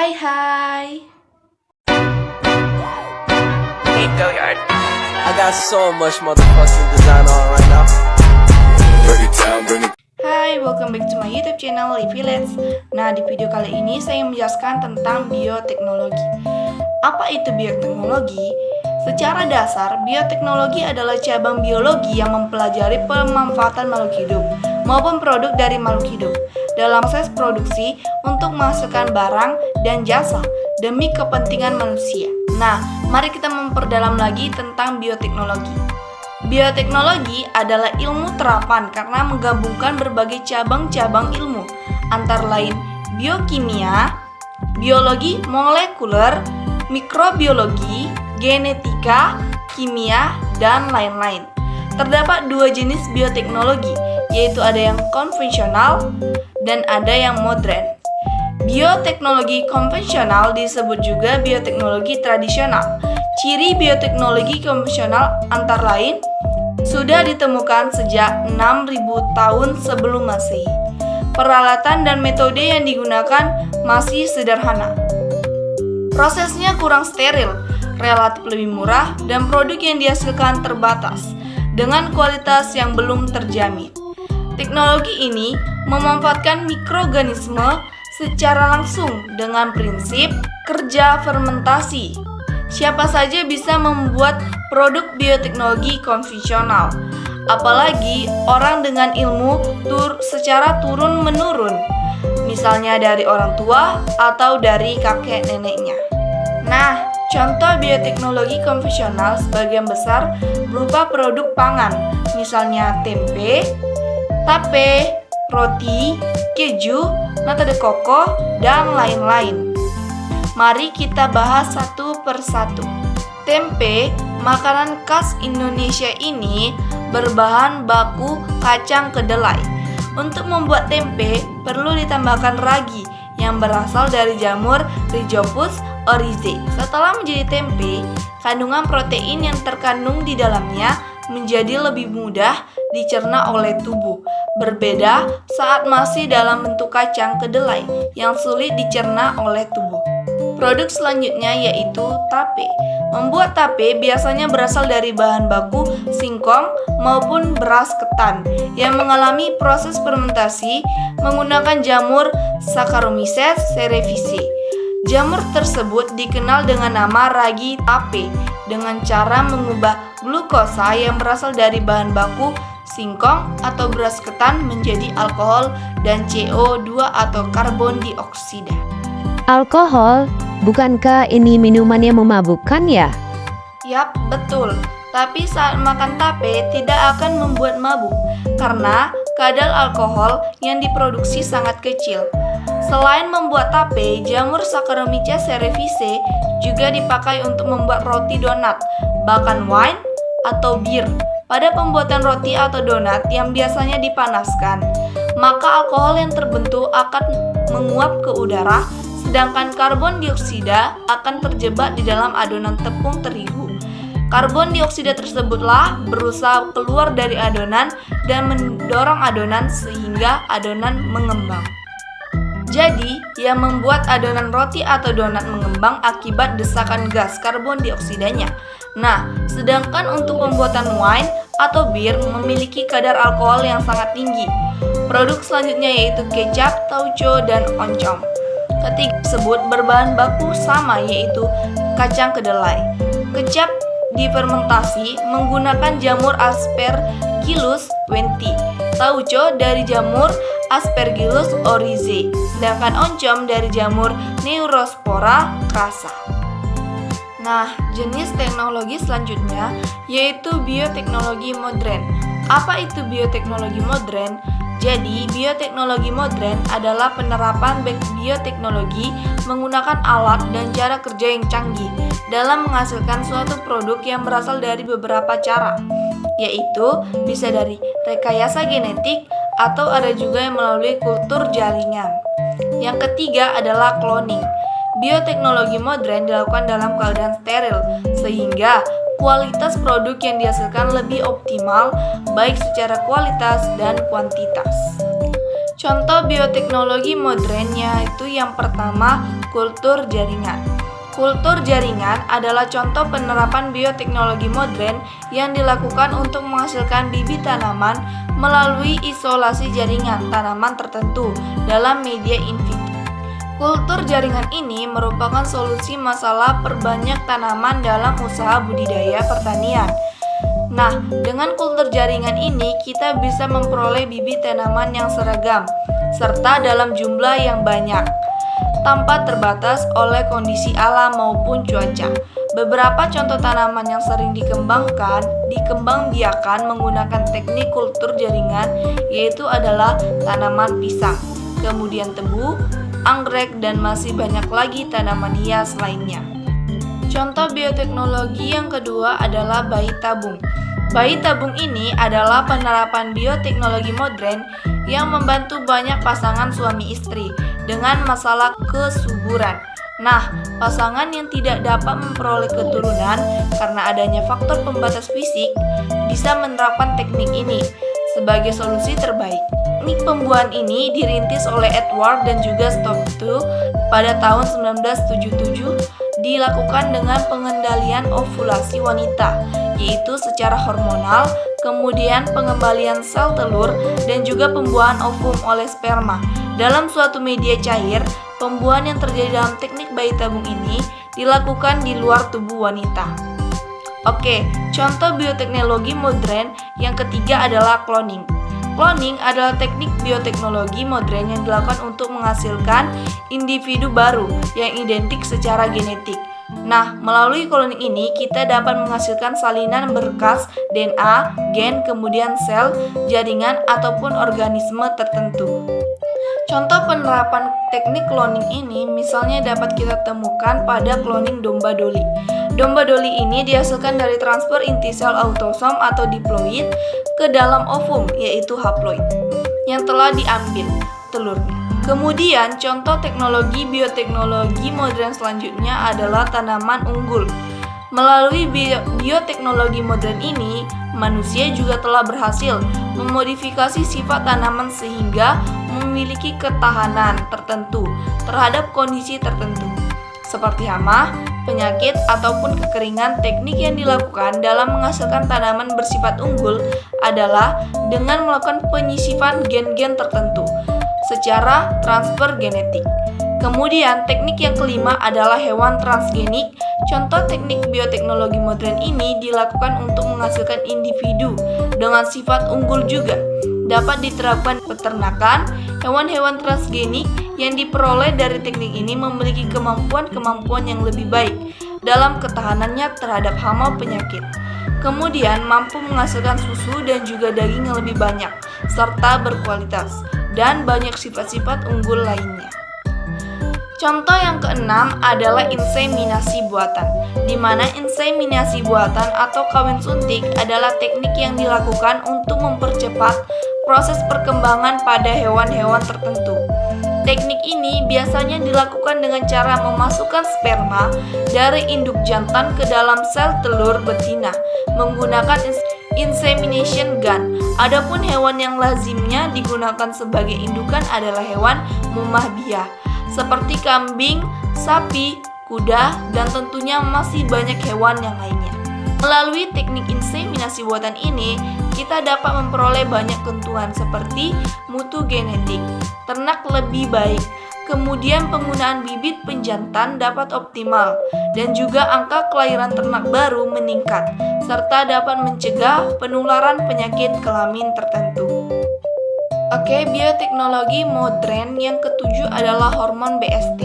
Hai hai. Go yard. I got so much motherfucking design on right now. Break it down, bring it. Hai, welcome back to my YouTube channel Livy Let's. Nah, di video kali ini saya menjelaskan tentang bioteknologi. Apa itu bioteknologi? Secara dasar, bioteknologi adalah cabang biologi yang mempelajari pemanfaatan makhluk hidup maupun produk dari makhluk hidup dalam proses produksi untuk menghasilkan barang dan jasa demi kepentingan manusia. Nah, mari kita memperdalam lagi tentang bioteknologi. Bioteknologi adalah ilmu terapan karena menggabungkan berbagai cabang-cabang ilmu, antara lain biokimia, biologi molekuler, mikrobiologi, genetika, kimia, dan lain-lain. Terdapat dua jenis bioteknologi, yaitu ada yang konvensional dan ada yang modern. Bioteknologi konvensional disebut juga bioteknologi tradisional. Ciri bioteknologi konvensional antara lain sudah ditemukan sejak 6.000 tahun sebelum Masehi. Peralatan dan metode yang digunakan masih sederhana. Prosesnya kurang steril, relatif lebih murah, dan produk yang dihasilkan terbatas dengan kualitas yang belum terjamin. Teknologi ini memanfaatkan mikroorganisme secara langsung dengan prinsip kerja fermentasi. Siapa saja bisa membuat produk bioteknologi konvensional, apalagi orang dengan ilmu secara turun-menurun, misalnya dari orang tua atau dari kakek neneknya. Nah, contoh bioteknologi konvensional sebagian besar berupa produk pangan, misalnya tempe, tape, roti, keju, nata de coco, dan lain-lain. Mari kita bahas satu persatu. Tempe, makanan khas Indonesia ini berbahan baku kacang kedelai. Untuk membuat tempe, perlu ditambahkan ragi yang berasal dari jamur Rhizopus oryzae. Setelah menjadi tempe, kandungan protein yang terkandung di dalamnya menjadi lebih mudah dicerna oleh tubuh. Berbeda saat masih dalam bentuk kacang kedelai yang sulit dicerna oleh tubuh. Produk selanjutnya yaitu tape. Membuat tape biasanya berasal dari bahan baku singkong maupun beras ketan yang mengalami proses fermentasi menggunakan jamur Saccharomyces cerevisiae. Jamur tersebut dikenal dengan nama ragi tape dengan cara mengubah glukosa yang berasal dari bahan baku singkong atau beras ketan menjadi alkohol dan CO2 atau karbon dioksida. Alkohol? Bukankah ini minuman yang memabukkan ya? Yap, betul. Tapi saat makan tape tidak akan membuat mabuk karena kadar alkohol yang diproduksi sangat kecil. Selain membuat tape, jamur Saccharomyces cerevisiae juga dipakai untuk membuat roti donat, bahkan wine atau bir. Pada pembuatan roti atau donat yang biasanya dipanaskan, maka alkohol yang terbentuk akan menguap ke udara, sedangkan karbon dioksida akan terjebak di dalam adonan tepung terigu. Karbon dioksida tersebutlah berusaha keluar dari adonan dan mendorong adonan sehingga adonan mengembang. Jadi, yang membuat adonan roti atau donat mengembang akibat desakan gas karbon dioksidanya. Nah, sedangkan untuk pembuatan wine atau bir memiliki kadar alkohol yang sangat tinggi. Produk selanjutnya yaitu kecap, tauco, dan oncom. Ketiga tersebut berbahan baku sama yaitu kacang kedelai. Kecap difermentasi menggunakan jamur Aspergillus wenti, tauco dari jamur Aspergillus oryzae, sedangkan oncom dari jamur Neurospora crassa. Nah, jenis teknologi selanjutnya yaitu bioteknologi modern. Apa itu bioteknologi modern? Jadi, bioteknologi modern adalah penerapan bioteknologi menggunakan alat dan cara kerja yang canggih dalam menghasilkan suatu produk yang berasal dari beberapa cara, yaitu bisa dari rekayasa genetik atau ada juga yang melalui kultur jaringan. Yang ketiga adalah cloning. Bioteknologi modern dilakukan dalam keadaan steril sehingga kualitas produk yang dihasilkan lebih optimal baik secara kualitas dan kuantitas. Contoh bioteknologi modern yaitu yang pertama kultur jaringan. Kultur jaringan adalah contoh penerapan bioteknologi modern yang dilakukan untuk menghasilkan bibit tanaman melalui isolasi jaringan tanaman tertentu dalam media in vitro. Kultur jaringan ini merupakan solusi masalah perbanyak tanaman dalam usaha budidaya pertanian. Nah, dengan kultur jaringan ini kita bisa memperoleh bibit tanaman yang seragam serta dalam jumlah yang banyak, tanpa terbatas oleh kondisi alam maupun cuaca. Beberapa contoh tanaman yang sering dikembangbiakan menggunakan teknik kultur jaringan yaitu adalah tanaman pisang, kemudian tebu, anggrek, dan masih banyak lagi tanaman hias lainnya. Contoh bioteknologi yang kedua adalah bayi tabung. Bayi tabung ini adalah penerapan bioteknologi modern yang membantu banyak pasangan suami istri dengan masalah kesuburan. Nah, pasangan yang tidak dapat memperoleh keturunan karena adanya faktor pembatas fisik bisa menerapkan teknik ini sebagai solusi terbaik. Teknik pembuahan ini dirintis oleh Edward dan juga Stokes pada tahun 1977, dilakukan dengan pengendalian ovulasi wanita, yaitu secara hormonal, kemudian pengembalian sel telur, dan juga pembuahan ovum oleh sperma. Dalam suatu media cair, pembuahan yang terjadi dalam teknik bayi tabung ini dilakukan di luar tubuh wanita. Oke, contoh bioteknologi modern yang ketiga adalah cloning. Cloning adalah teknik bioteknologi modern yang dilakukan untuk menghasilkan individu baru yang identik secara genetik. Nah, melalui cloning ini kita dapat menghasilkan salinan berkas DNA, gen, kemudian sel, jaringan, ataupun organisme tertentu. Contoh penerapan teknik cloning ini misalnya dapat kita temukan pada cloning domba doli. Domba doli ini dihasilkan dari transfer inti sel autosom atau diploid ke dalam ovum, yaitu haploid, yang telah diambil telurnya. Kemudian, contoh teknologi bioteknologi modern selanjutnya adalah tanaman unggul. Melalui bioteknologi modern ini, manusia juga telah berhasil memodifikasi sifat tanaman sehingga memiliki ketahanan tertentu terhadap kondisi tertentu, seperti hama, penyakit, ataupun kekeringan. Teknik yang dilakukan dalam menghasilkan tanaman bersifat unggul adalah dengan melakukan penyisipan gen-gen tertentu secara transfer genetik. Kemudian, teknik yang kelima adalah hewan transgenik. Contoh teknik bioteknologi modern ini dilakukan untuk menghasilkan individu dengan sifat unggul juga. Dapat diterapkan peternakan. Hewan-hewan transgenik yang diperoleh dari teknik ini memiliki kemampuan yang lebih baik dalam ketahanannya terhadap hama penyakit. Kemudian mampu menghasilkan susu dan juga daging yang lebih banyak, serta berkualitas, dan banyak sifat-sifat unggul lainnya. Contoh yang keenam adalah inseminasi buatan, di mana inseminasi buatan atau kawin suntik adalah teknik yang dilakukan untuk mempercepat proses perkembangan pada hewan-hewan tertentu. Teknik ini biasanya dilakukan dengan cara memasukkan sperma dari induk jantan ke dalam sel telur betina menggunakan insemination gun. Adapun hewan yang lazimnya digunakan sebagai indukan adalah hewan mumahbiah seperti kambing, sapi, kuda, dan tentunya masih banyak hewan yang lainnya. Melalui teknik inseminasi buatan ini, kita dapat memperoleh banyak keuntungan seperti mutu genetik, ternak lebih baik, kemudian penggunaan bibit penjantan dapat optimal, dan juga angka kelahiran ternak baru meningkat, serta dapat mencegah penularan penyakit kelamin tertentu. Oke, bioteknologi modern yang ketujuh adalah hormon BST,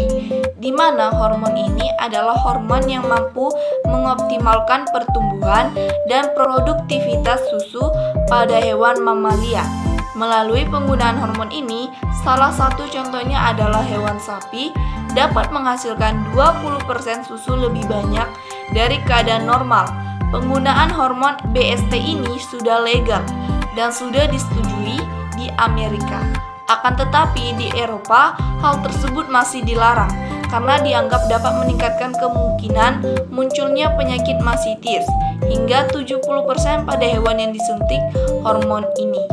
di mana hormon ini adalah hormon yang mampu mengoptimalkan pertumbuhan dan produktivitas susu pada hewan mamalia. Melalui penggunaan hormon ini, salah satu contohnya adalah hewan sapi dapat menghasilkan 20% susu lebih banyak dari keadaan normal. Penggunaan hormon BST ini sudah legal dan sudah disetujui di Amerika. Akan tetapi di Eropa hal tersebut masih dilarang karena dianggap dapat meningkatkan kemungkinan munculnya penyakit mastitis hingga 70% pada hewan yang disuntik hormon ini.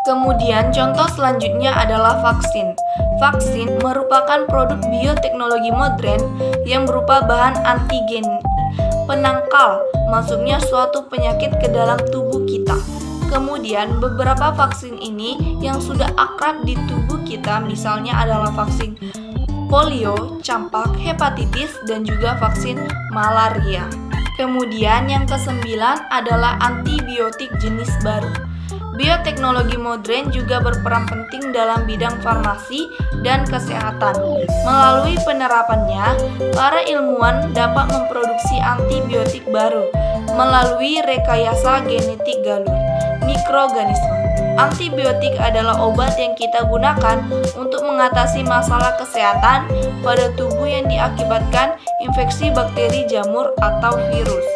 Kemudian contoh selanjutnya adalah vaksin. Vaksin merupakan produk bioteknologi modern yang berupa bahan antigen penangkal masuknya suatu penyakit ke dalam tubuh kita. Kemudian beberapa vaksin ini yang sudah akrab di tubuh kita misalnya adalah vaksin polio, campak, hepatitis, dan juga vaksin malaria. Kemudian yang kesembilan adalah antibiotik jenis baru. Bioteknologi modern juga berperan penting dalam bidang farmasi dan kesehatan. Melalui penerapannya, para ilmuwan dapat memproduksi antibiotik baru melalui rekayasa genetik galur mikroorganisme. Antibiotik adalah obat yang kita gunakan untuk mengatasi masalah kesehatan pada tubuh yang diakibatkan infeksi bakteri, jamur, atau virus.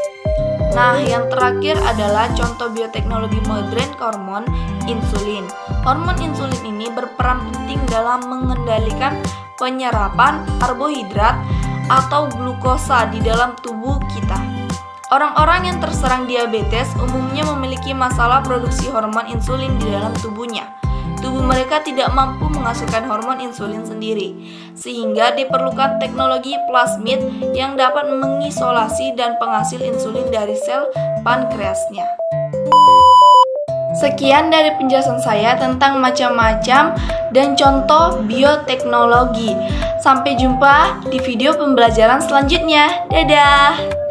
Nah, yang terakhir adalah contoh bioteknologi modern hormon insulin. Hormon insulin ini berperan penting dalam mengendalikan penyerapan karbohidrat atau glukosa di dalam tubuh kita. Orang-orang yang terserang diabetes umumnya memiliki masalah produksi hormon insulin di dalam tubuhnya. Tubuh mereka tidak mampu menghasilkan hormon insulin sendiri, sehingga diperlukan teknologi plasmid yang dapat mengisolasi dan penghasil insulin dari sel pankreasnya. Sekian dari penjelasan saya tentang macam-macam dan contoh bioteknologi. Sampai jumpa di video pembelajaran selanjutnya. Dadah!